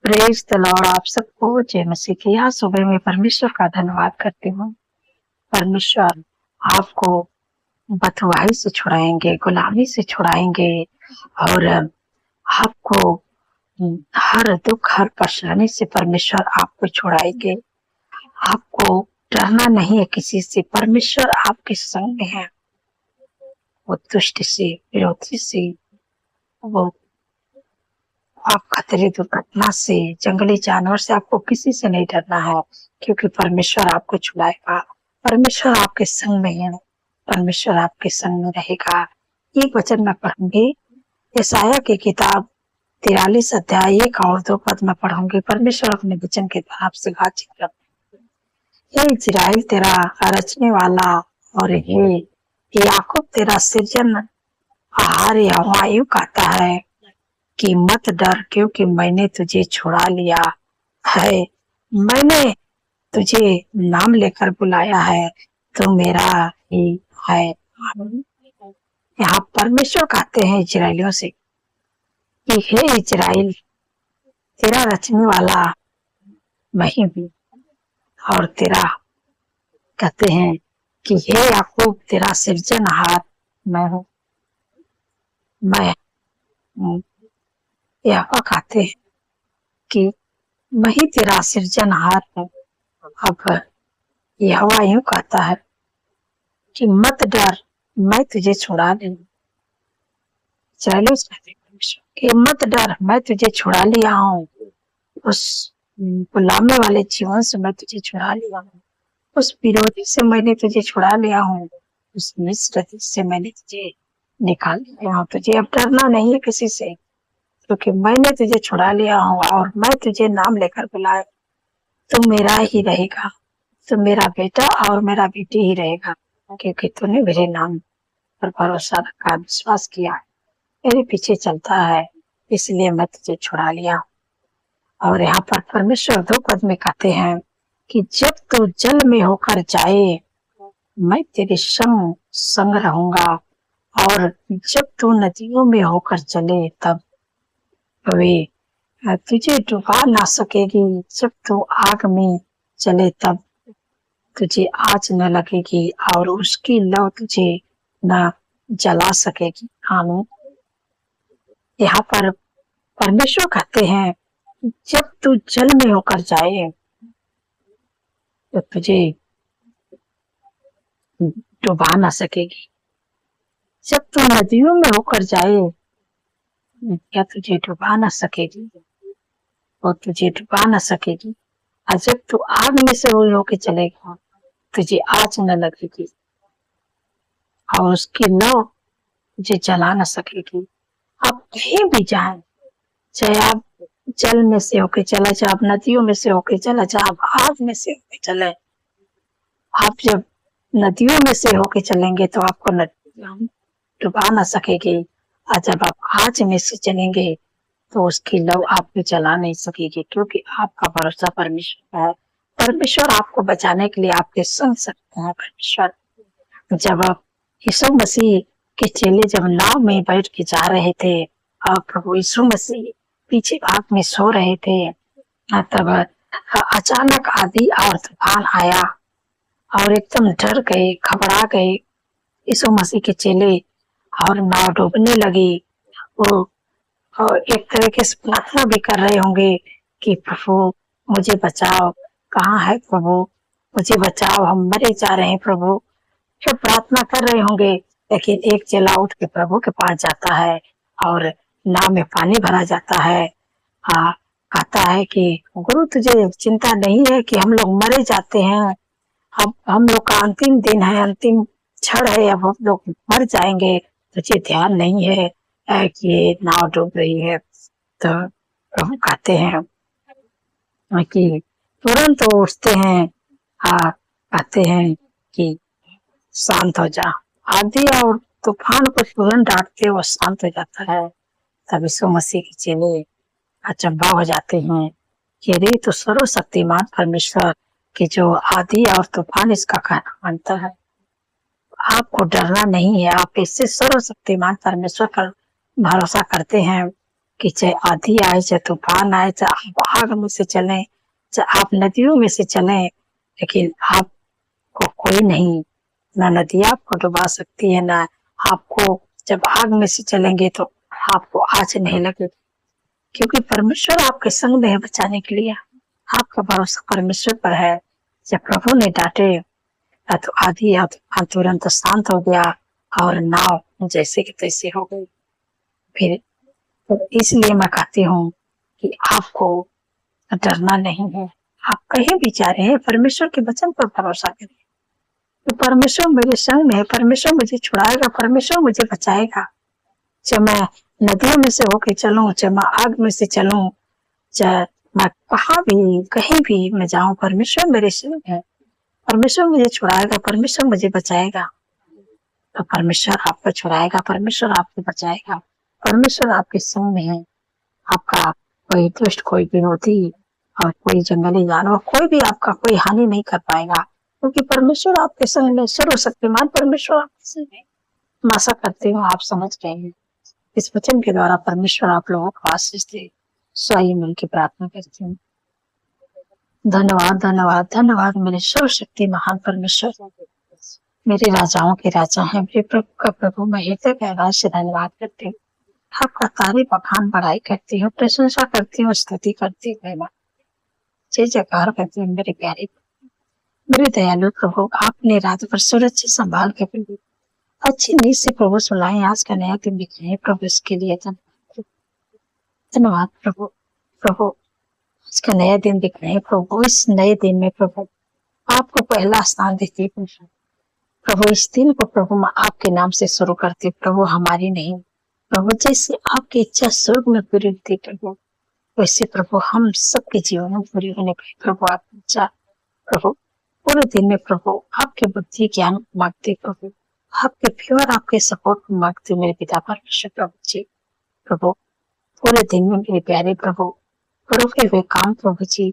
Praise the Lord. आप सबको जय मसीह की। यहाँ सुबह में परमेश्वर का धन्यवाद करती हूँ। परमेश्वर आपको बँधुआई से छुड़ाएंगे, गुलामी से छुड़ाएंगे और आपको हर दुख हर परेशानी से परमेश्वर आपको छुड़ाएंगे। आपको डरना नहीं है किसी से। परमेश्वर आपके संग में है। वो दुष्ट से, विरोधी से, वो आप खतरे दुर्घटना से, जंगली जानवर से, आपको किसी से नहीं डरना है, क्योंकि परमेश्वर आपको छुड़ाएगा। परमेश्वर आपके संग में है। परमेश्वर आपके संग में रहेगा। एक वचन में पढ़ूंगी, यशायाह की किताब 43 अध्याय 1 और 2 पद में पढ़ूंगी। परमेश्वर अपने वचन के द्वारा आपसे बातचीत करते हैं। हे इजराइल तेरा रचने वाला और हे याकूब तेरा सृजन आहार यहोवा यूं कहता है कि मत डर, क्योंकि मैंने तुझे छुड़ा लिया है। मैंने तुझे नाम लेकर बुलाया है, तो मेरा ही है। यहाँ परमेश्वर कहते हैं इजराइलियों से कि हे इजराइल तेरा रचने वाला मैं ही हूँ, और तेरा कहते हैं कि हे याकूब तेरा सृजनहार मैं हूँ। मैं यहोवा कहते हैं कि मैं ही तेरा सृजनहार हूँ। अब यहोवा यूं कहता है कि मत डर, मैं तुझे छुड़ा लूंगा। कि मत डर, मैं तुझे छुड़ा लिया हूँ। उस गुलामी वाले जीवन से मैं तुझे छुड़ा लिया हूँ। उस विरोधी से मैंने तुझे छुड़ा लिया हूँ। उस मिस्र से मैंने तुझे निकाल लिया हूँ। तुझे अब डरना नहीं है किसी से, क्योंकि मैंने तुझे छुड़ा लिया हूँ और मैं तुझे नाम लेकर बुलाया। तू मेरा ही रहेगा, तू मेरा बेटा और मेरा बेटी ही रहेगा, क्योंकि तूने मेरे नाम पर भरोसा रखा, विश्वास किया, मेरे पीछे चलता है, इसलिए मैं तुझे छुड़ा लिया। और यहाँ पर परमेश्वर 2 पद में कहते हैं कि जब तू जल में होकर जाए मैं तेरे संग संग रहूंगा, और जब तू नदियों में होकर चले तब वे तुझे डुबा ना सकेगी। जब तू आग में चले तब तुझे आँच न लगेगी, और उसकी लौ तुझे न जला सकेगी। आमीन। यहाँ पर परमेश्वर कहते हैं जब तू जल में होकर जाए तो तुझे डुबा ना सकेगी। जब तू नदियों में होकर जाए क्या तुझे डुबा ना सकेगी, और तुझे डुबा ना सकेगी। और जब तू आग में से होके चलेगा तुझे आँच न लगेगी, और उसकी लौ तुझे जला न सकेगी। आप कहीं भी जाए, चाहे आप जल में से होके चला जाए, आप नदियों में से होके चला जाए, आप आग में से होके चले, आप जब नदियों में से होके चलेंगे तो आपको डुबा ना सकेगी। और जब आप आँच में से चलेंगे तो उसकी लौ आपको जला नहीं सकेगी, क्योंकि आपका भरोसा परमेश्वर है। परमेश्वर आपको बचाने के लिए आपके संग सकते हैं। परमेश्वर जब यीशु मसीह के चेले जब नाव में बैठ के जा रहे थे और प्रभु यीशु मसीह पीछे भाग में सो रहे थे, तब अचानक आंधी और तूफान आया और एकदम डर गए, घबरा गए यीशु मसीह के चेले, और नाव डूबने लगी। वो और एक तरीके से प्रार्थना भी कर रहे होंगे कि प्रभु मुझे बचाओ, कहाँ है प्रभु, मुझे बचाओ, हम मरे जा रहे हैं प्रभु। जब प्रार्थना कर रहे होंगे, लेकिन एक चेला उठ के प्रभु के पास जाता है और नाव में पानी भरा जाता है। कहता है कि गुरु तुझे चिंता नहीं है कि हम लोग मरे जाते हैं, अब हम लोग का अंतिम दिन है, अंतिम क्षण है, अब हम लोग मर जाएंगे, तुझे ध्यान नहीं है कि ये नाव डूब रही है। तो प्रभु कहते हैं कि तुरंत वो उठते हैं, कहते हैं कि शांत हो जा। आंधी और तूफान को तुरंत डांटते वो शांत हो जाता है। तब यीशु मसीह के चेले अचंभा हो जाते हैं कि अरे तो सर्वशक्तिमान परमेश्वर कि जो आंधी और तूफान इसका कहना मानता है। आपको डरना नहीं है, आप इससे सर्वशक्तिमान परमेश्वर पर भरोसा करते हैं। कि चाहे आंधी आए, चाहे तूफान आए, चाहे आप आग में से चलें, चाहे आप नदियों में से चलें, लेकिन आपको कोई नहीं, ना नदी आपको डुबा सकती है, ना आपको जब आग में से चलेंगे तो आपको आँच नहीं लगेगी, क्योंकि परमेश्वर आपके संग में है बचाने के लिए। आपका भरोसा परमेश्वर पर है। जब प्रभु ने डांटे तो आधी तुरंत शांत हो गया और नाव जैसे कि तैसे हो गई। फिर तो इसलिए मैं कहती हूँ कि आपको डरना नहीं है। आप कहीं भी जा रहे हैं, परमेश्वर के वचन पर भरोसा करें। तो परमेश्वर मेरे संग में है, परमेश्वर मुझे छुड़ाएगा, परमेश्वर मुझे बचाएगा। चाहे मैं नदियों में से होके चलूं, चाहे मैं आग में से चलूं, चाहे मैं कहाँ भी कहीं भी मैं जाऊं, परमेश्वर मेरे संग है। परमेश्वर मुझे छुड़ाएगा, परमेश्वर मुझे बचाएगा। तो परमेश्वर आपको छुड़ाएगा, परमेश्वर आपको बचाएगा, परमेश्वर आपके संग में है। आपका कोई दुष्ट, कोई विरोधी और कोई जंगली जानवर, कोई भी आपका कोई हानि नहीं कर पाएगा, क्योंकि परमेश्वर आपके संग में, सर्वशक्तिमान परमेश्वर आपके संग है। मैं आशा करती हूँ आप समझ गए हैं। इस वचन के द्वारा परमेश्वर आप लोगों को आशीष दे। स्वाई मिल की प्रार्थना करती हूँ। धन्यवाद, धन्यवाद, धन्यवाद मेरे सर्वशक्ति महान परमेश्वर, मेरे राजाओं के राजा हैं, मेरे प्रभु का प्रभु। मैं हृदय गहराई से धन्यवाद करती हूँ, आपका तारीफ बखान बढ़ाई करती हूँ, प्रशंसा करती हूँ, स्तुति करती हूँ, जय जयकार करती हूँ। मेरे प्यारे, मेरे दयालु प्रभु, आपने रात भर सुरक्षित संभाल के प्रभु अच्छी नींद से प्रभु सुलाए, आज का नया दिन दिखाए प्रभु, इसके लिए धन्यवाद प्रभु। प्रभु आज का नया दिन दिखाए प्रभु, इस नए दिन में प्रभु आपको पहला स्थान देती प्रभु। इस दिन को प्रभु मैं आपके नाम से शुरू करती प्रभु, हमारी नहीं प्रभु। जैसे आपकी इच्छा स्वर्ग में पूरी होती प्रभु, वैसे प्रभु हम सबके जीवन में पूरी होने पाए प्रभु। आपकी इच्छा प्रभु पूरे दिन में प्रभु आपके बुद्धि ज्ञान मांगते प्रभु, आपके फेवर, आपके सपोर्ट को मांगते मेरे पिता परमेश्वर प्रभु जी। प्रभु पूरे दिन में मेरे प्यारे प्रभु रुके हुए काम प्रभु जी,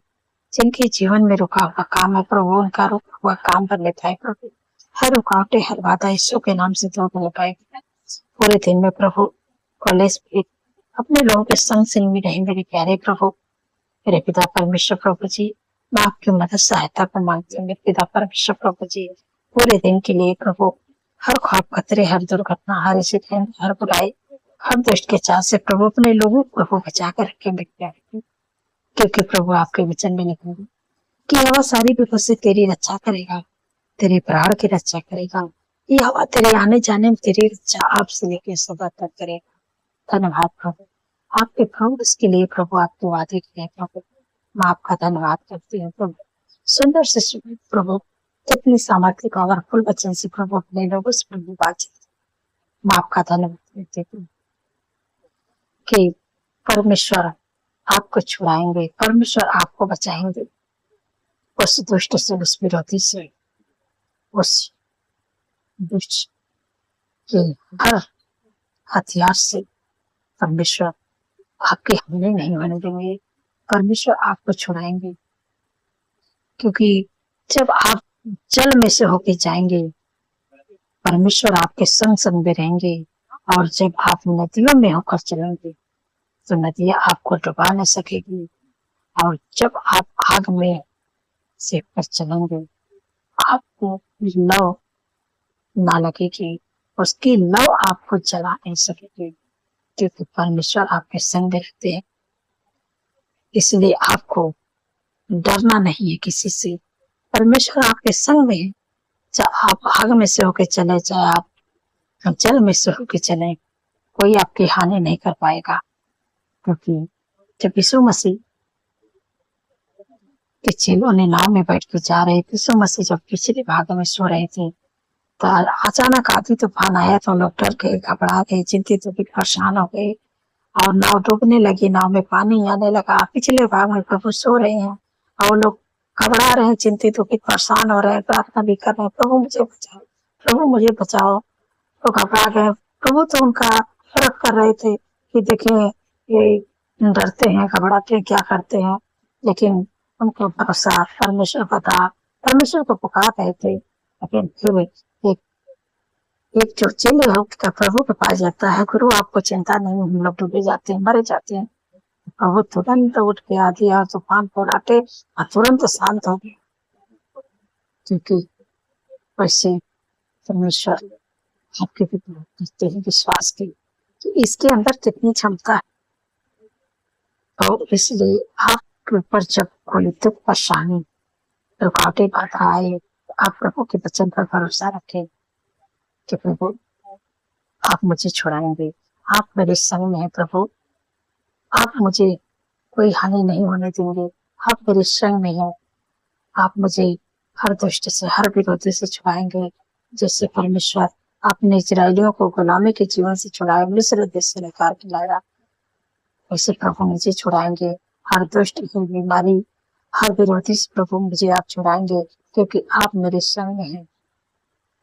जिनके जीवन में रुका हुआ काम है प्रभु, उनका रुका हुआ काम करने पाए प्रभु। हर रुकावटें, हर बाधा यीशु के नाम से दूर हो पाए पूरे दिन में प्रभु। कॉलेज में अपने लोगों के संग संग में रहे मेरे प्यारे प्रभु, मेरे पिता परमेश्वर प्रभु जी। मैं आपकी मदद सहायता को मांगती हूँ मेरे पिता परमेश्वर प्रभु जी, पूरे दिन के लिए प्रभु। हर ख्वाब, खतरे, हर दुर्घटना, हर एक्सीडेंट, हर बुराई, हर दुष्ट के चाल से प्रभु अपने लोगों को प्रभु बचा कर रखे मेरे प्यारे, क्योंकि प्रभु आपके वचन में लिखा है कि हवा सारी विपद से तेरी रक्षा करेगा, तेरे प्राण की रक्षा करेगा। ये हवा तेरे आने जाने में तेरी रक्षा आपसे लेके सदा तक करेगा। धन्यवाद प्रभु आपके प्रभु, इसके लिए प्रभु आपके वादे के लिए प्रभु मैं आपका धन्यवाद करती हूँ प्रभु। सुंदर से प्रभु कितनी सामर्थ्य पावरफुल वचन से प्रभु अपने लोगों से प्रभु बातचीत, मैं आपका धन्यवाद करती हूँ कि परमेश्वर आपको छुड़ाएंगे, परमेश्वर आपको बचाएंगे उस दुष्ट से, उस विरोधी से, उस दुष्ट के हर हथियार से परमेश्वर आपके हमले नहीं होने देंगे। परमेश्वर आपको छुड़ाएंगे, क्योंकि जब आप जल में से होके जाएंगे परमेश्वर आपके संग संग में रहेंगे, और जब आप नदियों में होकर चलेंगे तो नदियां आपको डुबा न सकेगी, और जब आप आग में से होकर चलेंगे आपको लौ ना लगेगी, उसकी लौ आपको जला नहीं सकेगी, क्योंकि परमेश्वर आपके संग रहते हैं। इसलिए आपको डरना नहीं है किसी से, परमेश्वर आपके संग में है। चाहे आप आग में से होके चले, चाहे आप जल में से होके चले, कोई आपकी हानि नहीं कर पाएगा, क्योंकि जब यीशु मसीह के चेलों ने नाव में बैठ के जा रहे थे, यीशु मसीह जब पिछले भाग में सो रहे थे तो अचानक आधी तूफान आया तो लोग डर गए, घबरा गए, चिंतित होकर परेशान हो गए और नाव डूबने लगी, नाव में पानी आने लगा। पिछले भाग में प्रभु सो रहे हैं और लोग घबरा रहे हैं, चिंतित होकर परेशान हो रहे हैं, प्रार्थना भी कर रहे हैं, प्रभु मुझे बचाओ, प्रभु मुझे बचाओ। तो घबरा गए। प्रभु तो उनका फर्क कर रहे थे कि देखें ये डरते हैं, घबराते हैं, क्या करते हैं, लेकिन उनको भरोसा परमेश्वर का था, परमेश्वर को पुकार रहे थे। लेकिन फिर एक एक जो चेले होता प्रभु के पास जाता है, गुरु आपको चिंता नहीं, हम लोग डूबे जाते हैं, मरे जाते हैं। प्रभु तुरंत उठ के आधी और तूफान को डांटे और तुरंत शांत हो गए, क्योंकि वैसे परमेश्वर आपके भी करते हैं विश्वास की कि इसके अंदर कितनी क्षमता है। और इसलिए आपके ऊपर जब कोई दुख परेशानी रुकावटें बाधा आए, तो आप प्रभु के वचन पर भरोसा रखें कि प्रभु आप मुझे छुड़ाएंगे, आप मेरे संग में हैं प्रभु, आप मुझे कोई हानि नहीं होने देंगे, आप मेरे संग में हैं, आप मुझे हर दुष्ट से हर विरोधी से छुड़ाएंगे। जैसे परमेश्वर आपने इजरायलियों को गुलामी के जीवन से छुड़ाया, मिस्र देश से निकाल के लाया, वैसे प्रभु मुझे छुड़ाएंगे हर दुष्ट की बीमारी, हर विरोधी से प्रभु मुझे आप छुड़ाएंगे, क्योंकि आप मेरे संग में हैं।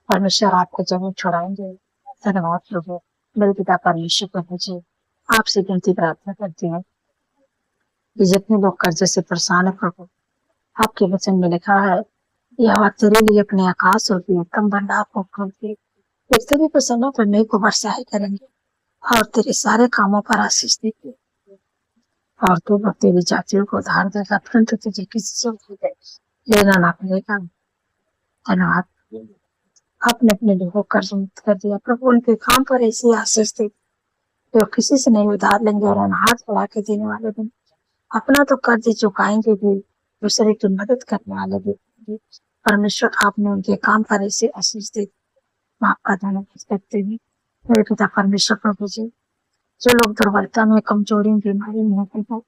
परमेश्वर आपको जरूर छुड़ाएंगे। धन्यवाद प्रभु। मेरे पिता परमेश्वर प्रभु जी, आपसे विनती प्रार्थना करती हूँ कि जितने लोग कर्जे से परेशान है प्रभु, आपके वचन में लिखा है, यह तेरे लिए अपने आकाश और उत्तम भंडार को खोलते, तेरी प्रसन्नता पर मेघ को वर्षा ही करेंगे और तेरे सारे कामों पर आशीष देंगे, और तू तेरी जातियों को उधार देगा, परंतु तुझे किसी से लेना ना पड़ेगा। धन्यवाद, आपने अपने लोगों को कर्ज मुक्त कर दिया प्रभु, उनके काम पर ऐसी आशीष दे जो किसी से नहीं उधार लेंगे और हाथ बढ़ा के देने वाले भी, अपना तो कर्ज चुकाएंगे भी, दूसरे की मदद करने वाले भी। परमेश्वर आपने उनके काम पर ऐसे आशीष दे, आपका धन्यवाद करते हुए मेरे पिता परमेश्वर प्रभु जी, जो लोग दुर्बलता में, कमजोरी में, बीमारी में होते हैं,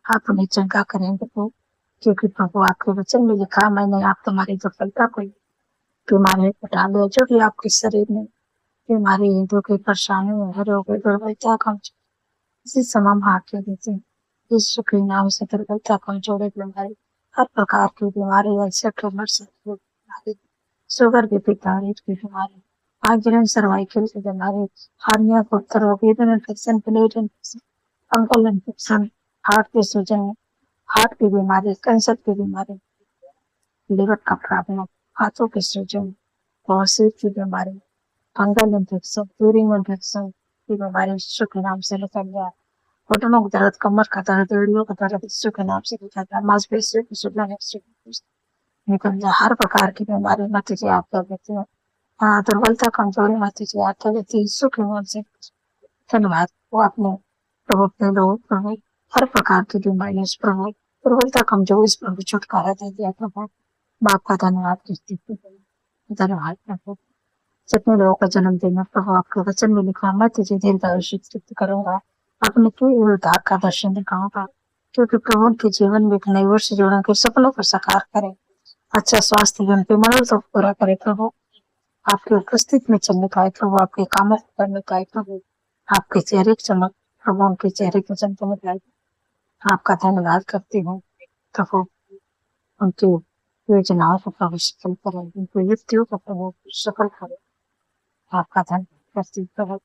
आप उन्हें चंगा करेंगे प्रभु, क्योंकि प्रभु आपके वचन में लिखा, मैंने आप तुम्हारी दुर्बलता को बीमारी को डालो, जो भी आपके शरीर में बीमारी है, दुख, परेशानी है, हर रोग, दुर्बलता, कमजोरी, इसी समय हाथ के देते हैं। यीशु के नाम से दुर्बलता, कमजोरी, बीमारी, हर प्रकार की बीमारी, ऐसे ट्यूमर से बीमारी, शुगर की बीमारी की बीमारी, माइग्रेन, सर्वाइकल की बीमारी, हार्निया, गुप्त रोग, urine infection, plate infection, fungal infection, heart के सूजन, हार्ट की बीमारी, कैंसर की बीमारी, लिवर का प्रॉब्लम, हाथों के सूजन, बवासीर की बीमारी, फंगल इन्फेक्शन, यूरिन इन्फेक्शन की बीमारी यीशु के नाम से निकल गया। घुटनों का दर्द, कमर का दर्द, एड़ियों का दर्द यीशु के नाम से निकल गया। मांसपेशियों की सूजन निकल गया। हर प्रकार की बीमारी मत तुझे याद कर देती है, दुर्बलता, कमजोरी मत तुझे याद कर देती है, यीशु के नाम से धन्यवाद। वो अपने प्रभु अपने लोग प्रभु हर प्रकार की बीमारी प्रभु दुर्बलता, कमजोरी इस प्रभु छुटकारा दे दिया प्रभु, बाप का धन्यवाद करती हूँ। धन्यवाद प्रभु। जितने लोगों का जन्मदिन है प्रभु, आपके वचन में लिखा, मैं तुझे दीर्घायुष्य तृप्त करूंगा, अपने कोई उद्धार का दर्शन दिखाऊंगा, क्योंकि प्रभु उनके जीवन में एक नई वर्ष जोड़ने के सपनों को साकार करे, अच्छा स्वास्थ्य भी उनके मनोरथ पूरा करे प्रभु, आपके उपस्थित में चलने पाए प्रभु, आपके कामों को करने पाए प्रभु, आपके चेहरे की चमक प्रभु उनके चेहरे की चमक आए। आपका धन्यवाद करती हूँ प्रभु, उनकी योजनाओं को प्रभु सफल करे, उनकी युक्तियों को प्रभु सफल करे। आपका धन्यवाद करती प्रभु,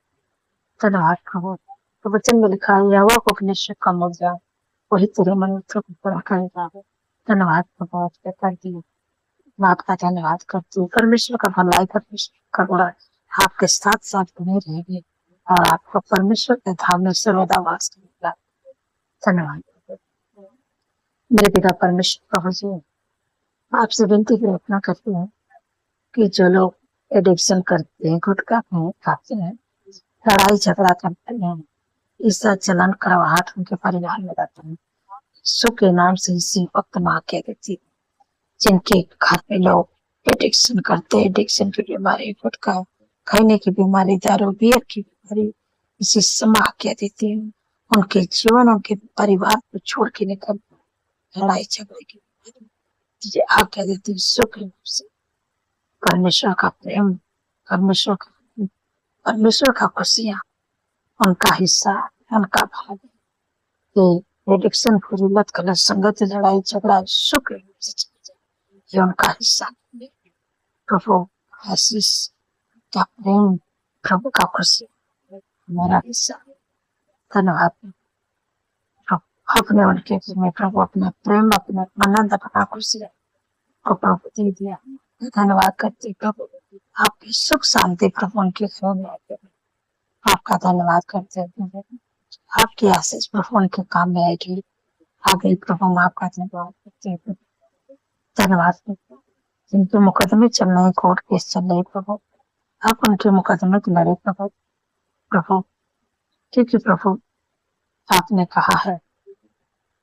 धन्यवाद प्रभु। तो वचन में लिखा है, यहोवा को अपने शक का मुड़ जाए, वही तेरे मनोरथ को पूरा करेगा। धन्यवाद प्रभु, आपका करती हूँ, आपका धन्यवाद करती हूँ। परमेश्वर का भलाई, परमेश्वर का बुरा आपके साथ साथ बने रहेंगे, और आपको परमेश्वर के धाम में सर्वदा वास करेगा। धन्यवाद मेरे पिता परमेश्वर प्रभु जी, आपसे विनती प्रार्थना करती हूँ कि जो लोग एडिक्शन करते हैं, गुटखा खाते हैं, लड़ाई झगड़ा करते हैं, इसका चलन करवाहट उनके परिवार में रहता है, यीशु के नाम से इसी वक्त माँ कह देती, जिनके घर में लोग एडिक्शन करते हैं, एडिक्शन की बीमारी, गुटखा खाने की बीमारी, दारू बियर की बीमारी, इसी समय कह देती है, उनके जीवन, उनके परिवार को छोड़ के निकल, लड़ाई झगड़े की बीमारी आज्ञा देती है, सुख से परमेश्वर का प्रेम, परमेश्वर का खुशियाँ उनका हिस्सा, उनका भाग, एडिक्शन, फुरीलत, गलत संगत, लड़ाई झगड़ा, सुख ये उनका हिस्सा। प्रभु आशीष का प्रेम, प्रभु का खुशी हमारा हिस्सा। धन्यवाद अपने उनके में प्रभु अपना प्रेम, अपना आनंद, अपना खुशी को प्रभु दे दिया। धन्यवाद करते प्रभु, आपकी सुख शांति प्रभु उनके सोने आपका धन्यवाद करते हैं प्रभु। आपकी आशीष प्रभु उनके काम में आएगी। आगे प्रभु हम आपका धन्यवाद करते हैं प्रभु। धन्यवाद प्रभु, जिनके मुकदमे चल रहे, कोर्ट केस चल रहे प्रभु, आप उनके मुकदमे की लड़े प्रभु। प्रभु क्योंकि प्रभु आपने कहा है,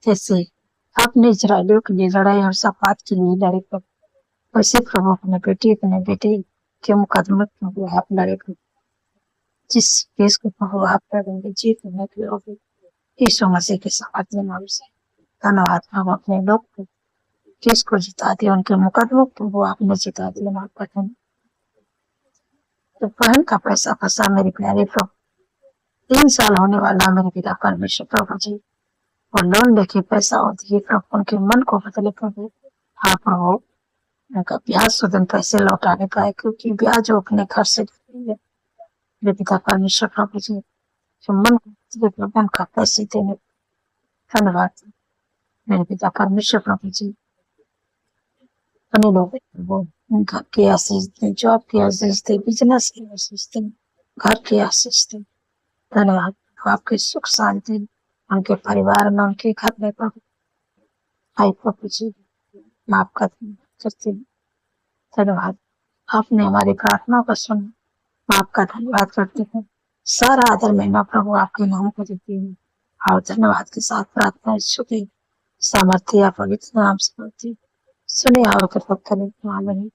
जैसे आपने इजरायलियों के लिए लड़ाई और सपात के लिए लड़े प्रभु, वैसे प्रभु अपने बेटे के मुकदमे प्रभु आप लड़े प्रभु। जिस केस को प्रभु आप करेंगे जीतने के लिए यीशु मसीह के साथ नाम से धन्यवाद प्रभु। अपने लोग को केस को जिता दिया, उनके मुकदमों प्रभु आपने जिता दिया। माफ कर तो बहन का पैसा फंसा मेरे प्यारे प्रभु, 3 साल होने वाला मेरे पिता परमेश्वर प्रभु जी, और लोन लेके पैसा और दिए प्रभु, उनके मन को बदले प्रभु। हाँ प्रभु, उनका ब्याज सुधन पैसे लौटाने का है, क्योंकि ब्याज वो अपने घर से मेरे पिता परमेश्वर प्रभु जी, जो मन को बदले प्रभु उनका पैसे देने। धन्यवाद मेरे पिता परमेश्वर प्रभु जी, अपने लोग प्रभु घर की आशीष दे, जॉब की आशीष दे, बिजनेस की आशीष दे, घर की आशीष दे। धन्यवाद आपके सुख शांति उनके परिवार में, उनके घर में प्रभु। आई प्रभु जी माफ करते धन्यवाद, आपने हमारी प्रार्थना को सुना। मैं आपका धन्यवाद करती हूँ। सारा आदर महिमा प्रभु आपके नाम को देती हूँ, और धन्यवाद के साथ प्रार्थना स्तुति सामर्थ्य पवित्र नाम से करती सुने और कृपा करें। आमीन।